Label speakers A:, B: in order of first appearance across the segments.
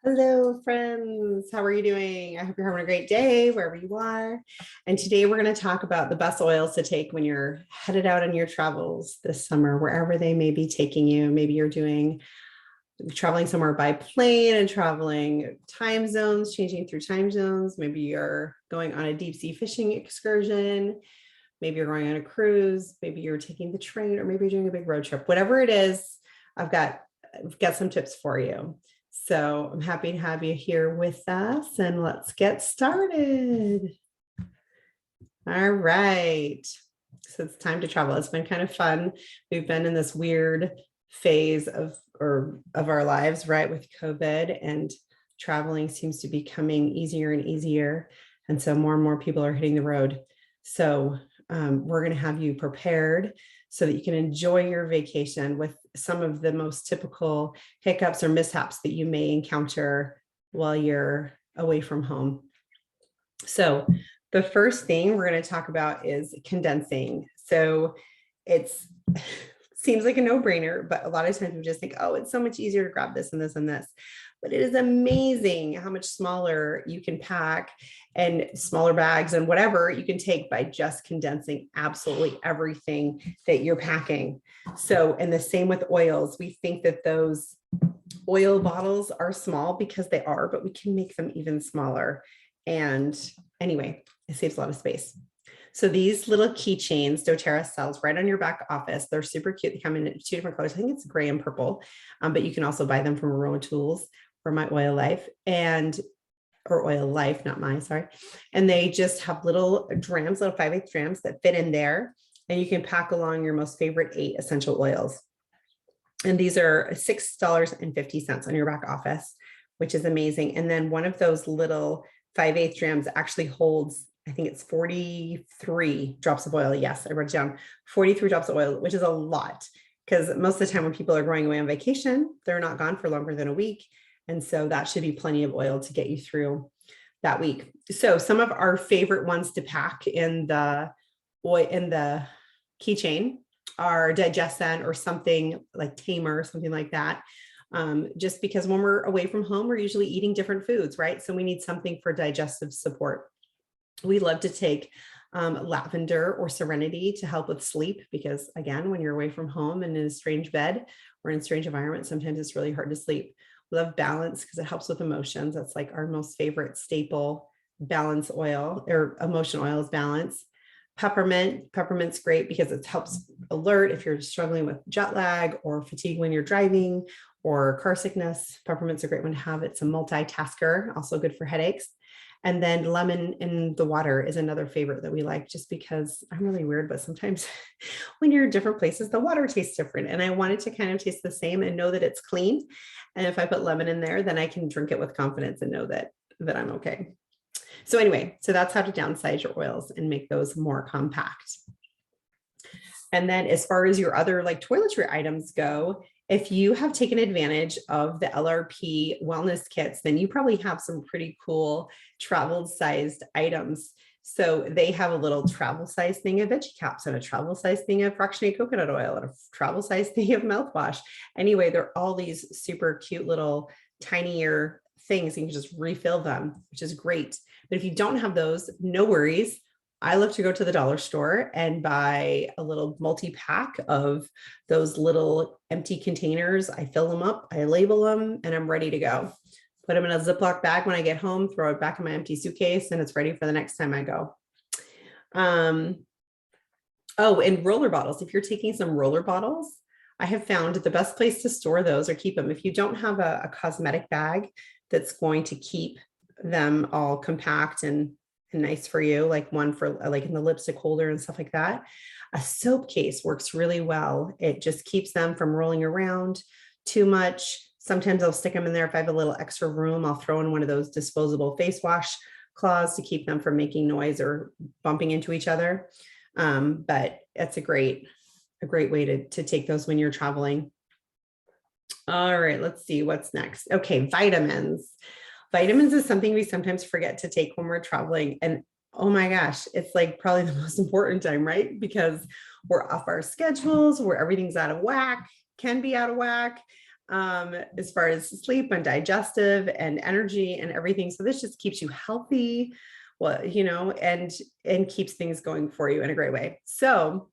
A: Hello, friends. How are you doing? I hope you're having a great day wherever you are. And today we're going to talk about the best oils to take when you're headed out on your travels this summer, wherever they may be taking you. Maybe you're traveling somewhere by plane and traveling time zones, changing through time zones. Maybe you're going on a deep sea fishing excursion. Maybe you're going on a cruise. Maybe you're taking the train, or maybe you're doing a big road trip. Whatever it is, I've got some tips for you. So I'm happy to have you here with us, and let's get started. All right. So it's time to travel. It's been kind of fun. We've been in this weird phase of our lives, right, with COVID, and traveling seems to be becoming easier and easier. And so more and more people are hitting the road. So we're going to have you prepared so that you can enjoy your vacation with some of the most typical hiccups or mishaps that you may encounter while you're away from home. So the first thing we're going to talk about is condensing. So it seems like a no-brainer, but a lot of times we just think, oh, it's so much easier to grab this and this and this. But it is amazing how much smaller you can pack, and smaller bags and whatever you can take by just condensing absolutely everything that you're packing. So, and the same with oils. We think that those oil bottles are small because they are, but we can make them even smaller. And anyway, it saves a lot of space. So these little keychains, doTERRA sells right on your back office. They're super cute. They come in 2 different colors. I think it's gray and purple, but you can also buy them from Aroma Tools or My Oil Life, or Oil Life, not mine, sorry. And they just have little drams, little 5/8 drams that fit in there. And you can pack along your most favorite 8 essential oils. And these are $6.50 on your back office, which is amazing. And then one of those little 5/8 drams actually holds, I think it's 43 drops of oil. Yes, I wrote it down, 43 drops of oil, which is a lot, because most of the time when people are going away on vacation, they're not gone for longer than a week. And so that should be plenty of oil to get you through that week. So some of our favorite ones to pack in the keychain are Digescent or something like Tamer or something like that. Just because when we're away from home, we're usually eating different foods, right? So we need something for digestive support. We love to take lavender or serenity to help with sleep, because again, when you're away from home and in a strange bed or in a strange environment, sometimes it's really hard to sleep. We love balance because it helps with emotions. That's like our most favorite staple balance oil, or emotion oil, is balance. Peppermint's great because it helps alert if you're struggling with jet lag or fatigue when you're driving or car sickness. Peppermint's a great one to have. It's a multitasker, also good for headaches. And then lemon in the water is another favorite that we like, just because I'm really weird, but sometimes when you're in different places, the water tastes different. And I want it to kind of taste the same and know that it's clean. And if I put lemon in there, then I can drink it with confidence and know that I'm okay. So anyway, so that's how to downsize your oils and make those more compact. And then as far as your other like toiletry items go, if you have taken advantage of the LRP wellness kits, then you probably have some pretty cool travel sized items. So they have a little travel size thing of veggie caps, and a travel size thing of fractionated coconut oil, and a travel size thing of mouthwash. Anyway, they're all these super cute little tinier things. You can just refill them, which is great. But if you don't have those, no worries. I love to go to the dollar store and buy a little multi-pack of those little empty containers. I fill them up, I label them, and I'm ready to go. Put them in a Ziploc bag when I get home, throw it back in my empty suitcase, and it's ready for the next time I go. Oh, and roller bottles. If you're taking some roller bottles, I have found the best place to store those or keep them, if you don't have a cosmetic bag that's going to keep them all compact and nice for you, like one for like in the lipstick holder and stuff like that. A soap case works really well. It just keeps them from rolling around too much. Sometimes I'll stick them in there. If I have a little extra room, I'll throw in one of those disposable face wash cloths to keep them from making noise or bumping into each other. But it's a great way to take those when you're traveling. All right, let's see what's next. Okay, vitamins. Vitamins is something we sometimes forget to take when we're traveling. And oh my gosh, it's like probably the most important time, right? Because we're off our schedules, where everything's out of whack, can be out of whack. as far as sleep and digestive and energy and everything. So this just keeps you healthy, well, you know, and keeps things going for you in a great way. So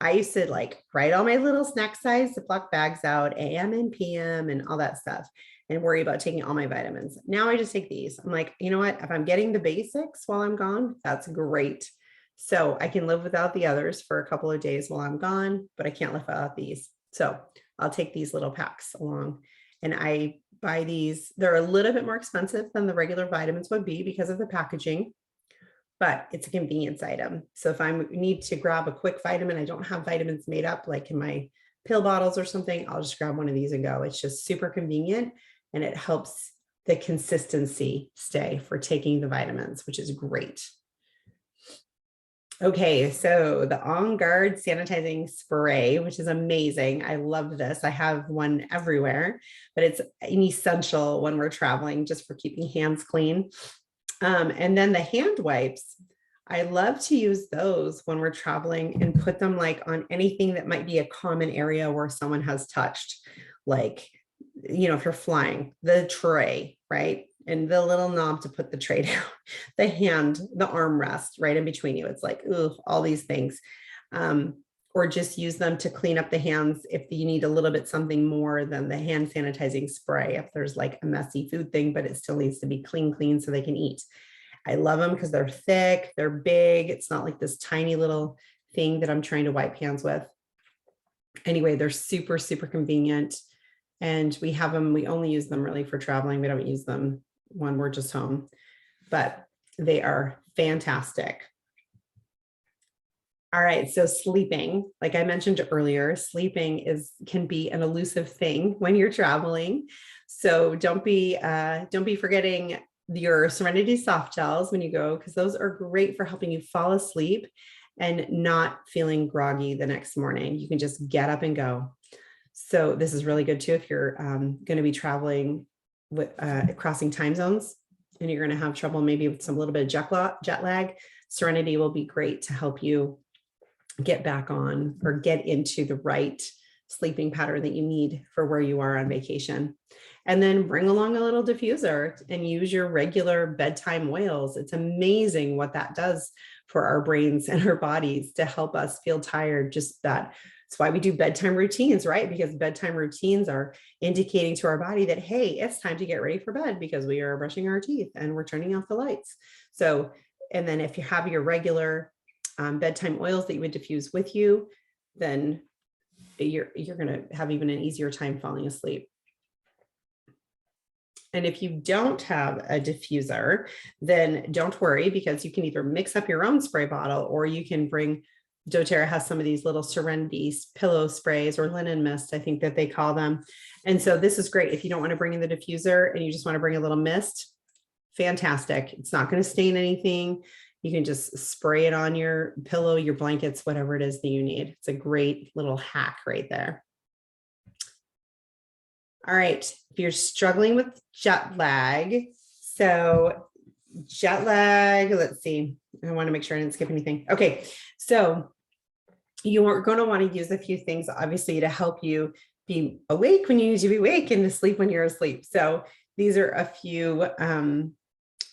A: I used to like write all my little snack size Ziploc bags out, AM and PM and all that stuff, and worry about taking all my vitamins. Now I just take these. I'm like, you know what? If I'm getting the basics while I'm gone, that's great. So I can live without the others for a couple of days while I'm gone, but I can't live without these. So I'll take these little packs along, and I buy these. They're a little bit more expensive than the regular vitamins would be because of the packaging, but it's a convenience item. So if I need to grab a quick vitamin, I don't have vitamins made up like in my pill bottles or something, I'll just grab one of these and go. It's just super convenient, and it helps the consistency stay for taking the vitamins, which is great. Okay, so the On Guard sanitizing spray, which is amazing. I love this. I have one everywhere, but it's an essential when we're traveling just for keeping hands clean. And then the hand wipes, I love to use those when we're traveling and put them like on anything that might be a common area where someone has touched, like, you know, if you're flying, the tray, right? And the little knob to put the tray down, the hand, the armrest right in between you. It's like, ooh, all these things. Or just use them to clean up the hands if you need a little bit something more than the hand sanitizing spray, if there's like a messy food thing, but it still needs to be clean so they can eat. I love them because they're thick, they're big. It's not like this tiny little thing that I'm trying to wipe hands with. Anyway, they're super convenient. And we have them, we only use them really for traveling. We don't use them when we're just home, but they are fantastic. All right, so sleeping, like I mentioned earlier, sleeping can be an elusive thing when you're traveling. So don't be forgetting your Serenity soft gels when you go, because those are great for helping you fall asleep and not feeling groggy the next morning. You can just get up and go. So this is really good too if you're going to be traveling with crossing time zones and you're going to have trouble maybe with some little bit of jet lag. Serenity will be great to help you get back on or get into the right sleeping pattern that you need for where you are on vacation. And then bring along a little diffuser and use your regular bedtime oils. It's amazing what that does for our brains and our bodies to help us feel tired. Just that. That's why we do bedtime routines, right? Because bedtime routines are indicating to our body that, hey, it's time to get ready for bed because we are brushing our teeth and we're turning off the lights. So, and then if you have your regular bedtime oils that you would diffuse with you, then you're going to have even an easier time falling asleep. And if you don't have a diffuser, then don't worry, because you can either mix up your own spray bottle or you can bring, doTERRA has some of these little Serenity pillow sprays or linen mist, I think that they call them. And so this is great if you don't want to bring in the diffuser and you just want to bring a little mist. Fantastic. It's not going to stain anything. You can just spray it on your pillow, your blankets, whatever it is that you need. It's a great little hack right there. All right, if you're struggling with jet lag, so jet lag, let's see. I want to make sure I didn't skip anything. Okay, so you are going to want to use a few things, obviously, to help you be awake when you need to be awake and to sleep when you're asleep. So these are a few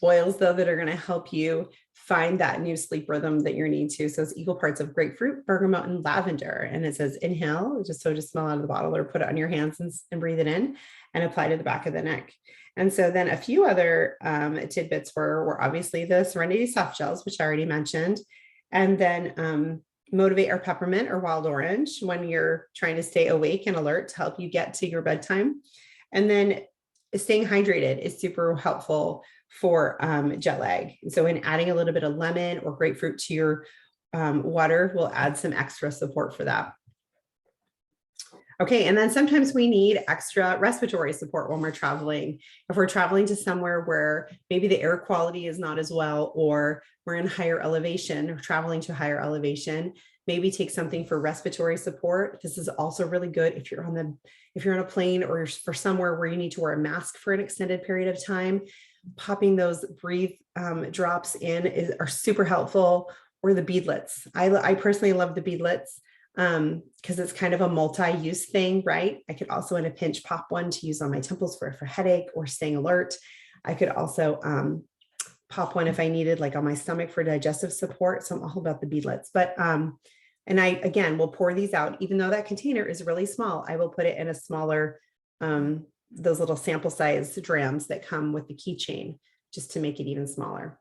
A: oils, though, that are going to help you find that new sleep rhythm that you need to. So it's equal parts of grapefruit, bergamot, and lavender. And it says inhale, just smell out of the bottle or put it on your hands and breathe it in and apply to the back of the neck. And so then a few other tidbits were obviously the Serenity soft gels, which I already mentioned. And then Motivate or peppermint or wild orange when you're trying to stay awake and alert to help you get to your bedtime. And then staying hydrated is super helpful for jet lag. So in adding a little bit of lemon or grapefruit to your water will add some extra support for that. Okay, and then sometimes we need extra respiratory support when we're traveling. If we're traveling to somewhere where maybe the air quality is not as well, or we're in higher elevation or traveling to higher elevation, maybe take something for respiratory support. This is also really good if you're on a plane or for somewhere where you need to wear a mask for an extended period of time. Popping those breathe drops in are super helpful, or the beadlets. I personally love the beadlets. because it's kind of a multi-use thing, right? I could also in a pinch pop one to use on my temples for headache or staying alert. I could also pop one if I needed, like on my stomach for digestive support. So I'm all about the beadlets. But and I again will pour these out, even though that container is really small. I will put it in a smaller, those little sample size drams that come with the keychain, just to make it even smaller.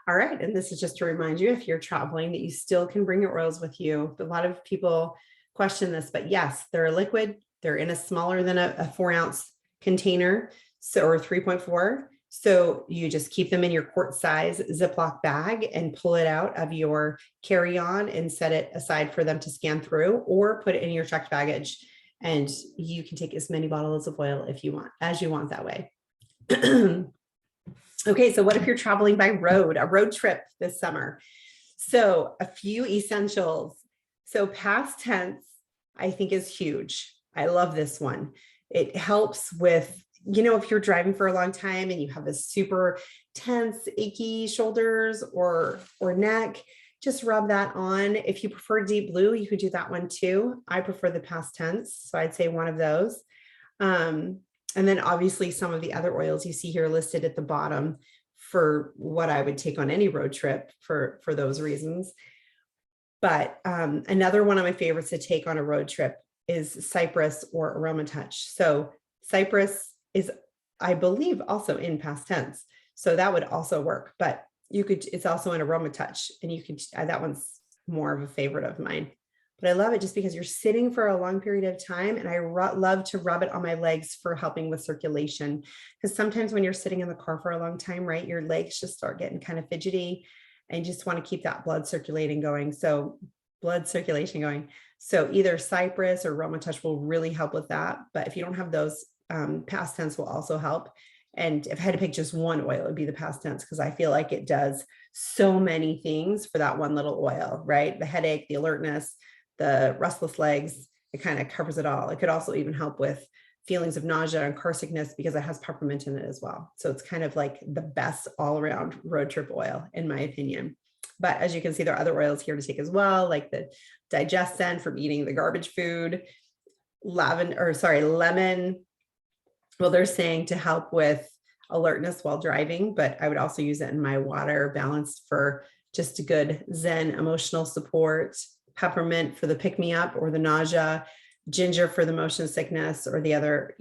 A: All right, and this is just to remind you, if you're traveling, that you still can bring your oils with you. A lot of people question this, but yes, they're a liquid. They're in a smaller than a 4-ounce container, so or 3.4. So you just keep them in your quart size Ziploc bag and pull it out of your carry-on and set it aside for them to scan through, or put it in your checked baggage. And you can take as many bottles of oil if you want, as you want that way. Okay, so what if you're traveling by road, a road trip this summer? So a few essentials. So past tense, I think, is huge. I love this one. It helps with, if you're driving for a long time and you have a super tense, achy shoulders or neck, just rub that on. If you prefer deep blue, you could do that one too. I prefer the past tense, so I'd say one of those. And then obviously some of the other oils you see here listed at the bottom for what I would take on any road trip for those reasons. But another one of my favorites to take on a road trip is Cypress or Aroma Touch. So Cypress is, I believe, also in past tense. So that would also work, but it's also an Aroma Touch, and you could, that one's more of a favorite of mine. But I love it just because you're sitting for a long period of time, and I love to rub it on my legs for helping with circulation. Because sometimes when you're sitting in the car for a long time, right, your legs just start getting kind of fidgety, and you just want to keep that blood circulation going. So either Cypress or Aroma Touch will really help with that. But if you don't have those, past tense will also help. And if I had to pick just one oil, it would be the past tense, because I feel like it does so many things for that one little oil, right? The headache, the alertness, the restless legs, it kind of covers it all. It could also even help with feelings of nausea and car sickness because it has peppermint in it as well. So it's kind of like the best all around road trip oil, in my opinion. But as you can see, there are other oils here to take as well, like the Digestin from eating the garbage food, lemon. Well, they're saying to help with alertness while driving, but I would also use it in my water, balanced for just a good Zen emotional support. Peppermint for the pick-me-up or the nausea, ginger for the motion sickness or the other,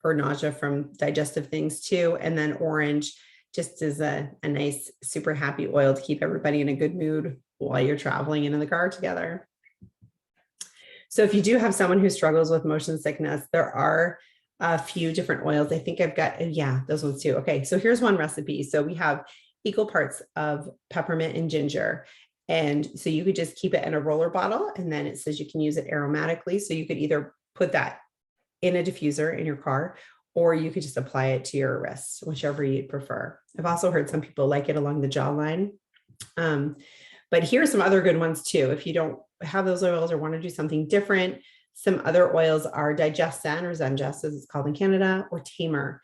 A: or nausea from digestive things too. And then orange just is a nice, super happy oil to keep everybody in a good mood while you're traveling and in the car together. So if you do have someone who struggles with motion sickness, there are a few different oils. I think I've got, those ones too. Okay, so here's one recipe. So we have equal parts of peppermint and ginger. And so you could just keep it in a roller bottle, and then it says you can use it aromatically. So you could either put that in a diffuser in your car, or you could just apply it to your wrist, whichever you prefer. I've also heard some people like it along the jawline. But here's some other good ones too. If you don't have those oils or want to do something different, some other oils are Digestin or Zengest, as it's called in Canada, or Tamer.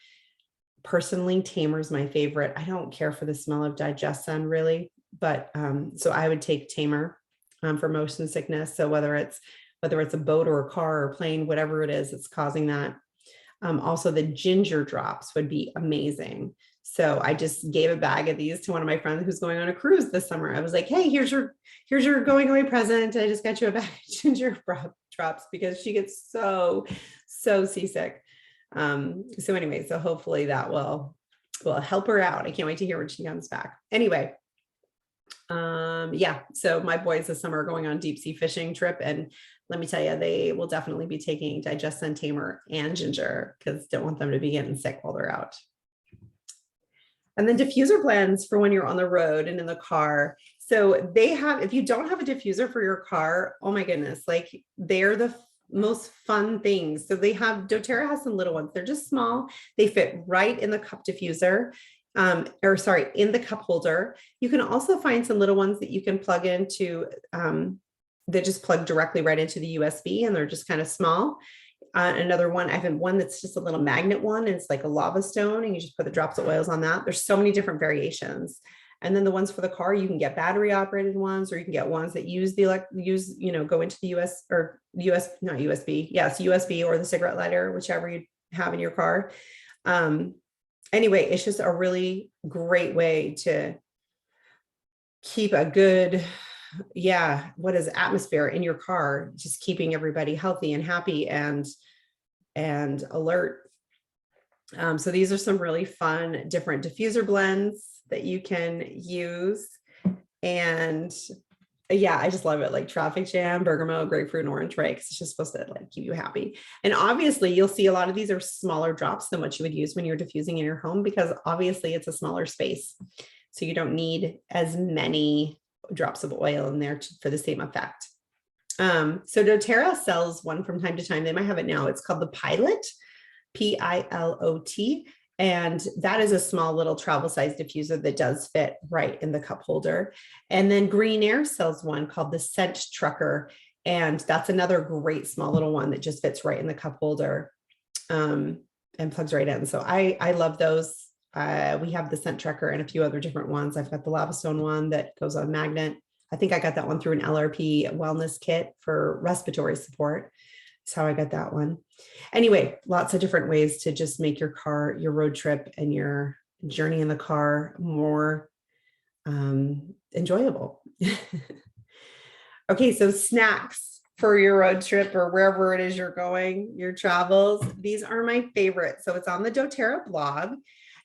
A: Personally, Tamer is my favorite. I don't care for the smell of Digestin really. But so I would take Tamer for motion sickness. So whether it's a boat or a car or plane, whatever it is that's causing that. Also the ginger drops would be amazing. So I just gave a bag of these to one of my friends who's going on a cruise this summer. I was like, hey, here's your going away present. I just got you a bag of ginger drops because she gets so seasick. So anyway, so hopefully that will help her out. I can't wait to hear when she comes back. Anyway. So my boys this summer are going on deep sea fishing trip, and let me tell you, they will definitely be taking Digestin, Tamer, and ginger, because don't want them to be getting sick while they're out. And then diffuser blends for when you're on the road and in the car. So they have, if you don't have a diffuser for your car, oh my goodness, like they're the most fun things. So they have, doTERRA has some little ones. They're just small. They fit right in the cup diffuser. In the cup holder. You can also find some little ones that you can plug into, that just plug directly right into the USB, and they're just kind of small. Another one, I have one that's just a little magnet one, and it's like a lava stone, and you just put the drops of oils on that. There's so many different variations. And then the ones for the car, you can get battery operated ones, or you can get ones that use go into the US or not USB. Yes, USB or the cigarette lighter, whichever you have in your car. Anyway, it's just a really great way to keep a good, atmosphere in your car, just keeping everybody healthy and happy and alert. So these are some really fun, different diffuser blends that you can use. And yeah, I just love it. Like traffic jam, bergamot, grapefruit, and orange, right? Because it's just supposed to like keep you happy. And obviously you'll see a lot of these are smaller drops than what you would use when you're diffusing in your home, because obviously it's a smaller space. So you don't need as many drops of oil in there for the same effect. So doTERRA sells one from time to time. They might have it now. It's called the Pilot, Pilot. And that is a small little travel size diffuser that does fit right in the cup holder. And then Green Air sells one called the Scent Trucker. And that's another great small little one that just fits right in the cup holder and plugs right in. So I love those. We have the Scent Trucker and a few other different ones. I've got the Lava Stone one that goes on magnet. I think I got that one through an LRP wellness kit for respiratory support. That's how I got that one. Anyway, lots of different ways to just make your road trip and your journey in the car more enjoyable. Okay, so snacks for your road trip or wherever it is you're going, your travels. These are my favorite. So it's on the doTERRA blog,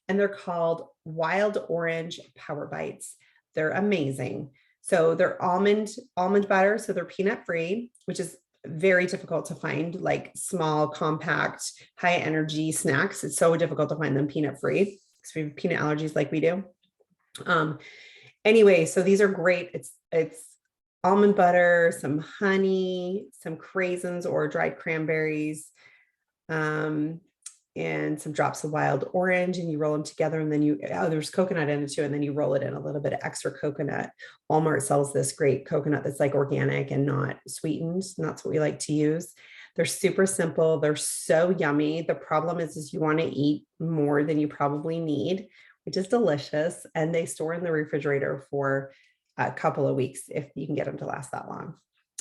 A: and they're called Wild Orange Power Bites. They're amazing. So they're almond butter, so they're peanut free, which is very difficult to find, like small, compact, high energy snacks. It's so difficult to find them peanut free because we have peanut allergies like we do. Anyway, so these are great. It's almond butter, some honey, some craisins or dried cranberries, and some drops of wild orange, and you roll them together, and then there's coconut in it too, and then you roll it in a little bit of extra coconut. Walmart sells this great coconut that's like organic and not sweetened, and that's what we like to use. They're super simple. They're so yummy. The problem is you want to eat more than you probably need, which is delicious, and they store in the refrigerator for a couple of weeks if you can get them to last that long.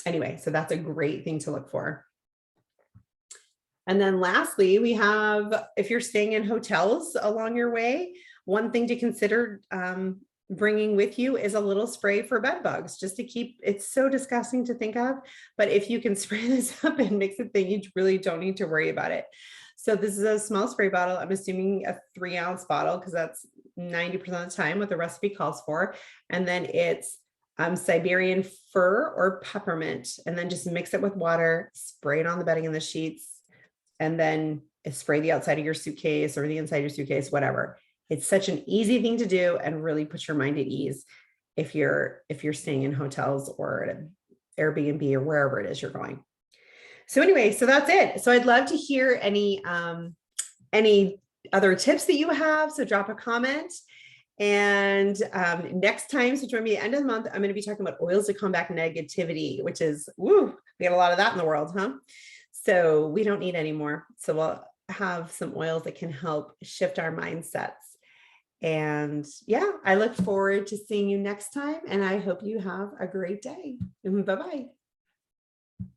A: Anyway, so that's a great thing to look for. And then lastly, we have, if you're staying in hotels along your way, one thing to consider bringing with you is a little spray for bed bugs, just to keep, it's so disgusting to think of, but if you can spray this up and mix it, then you really don't need to worry about it. So this is a small spray bottle. I'm assuming a 3-ounce bottle because that's 90% of the time what the recipe calls for. And then it's Siberian fir or peppermint, and then just mix it with water, spray it on the bedding and the sheets, and then spray the outside of your suitcase or the inside of your suitcase, whatever. It's such an easy thing to do and really puts your mind at ease if you're staying in hotels or at an Airbnb or wherever it is you're going. So anyway, so that's it. So I'd love to hear any other tips that you have. So drop a comment. And next time, so join me at the end of the month, I'm going to be talking about oils to combat negativity, which is, we got a lot of that in the world, huh? So we don't need any more. So we'll have some oils that can help shift our mindsets. And yeah, I look forward to seeing you next time. And I hope you have a great day. Bye-bye.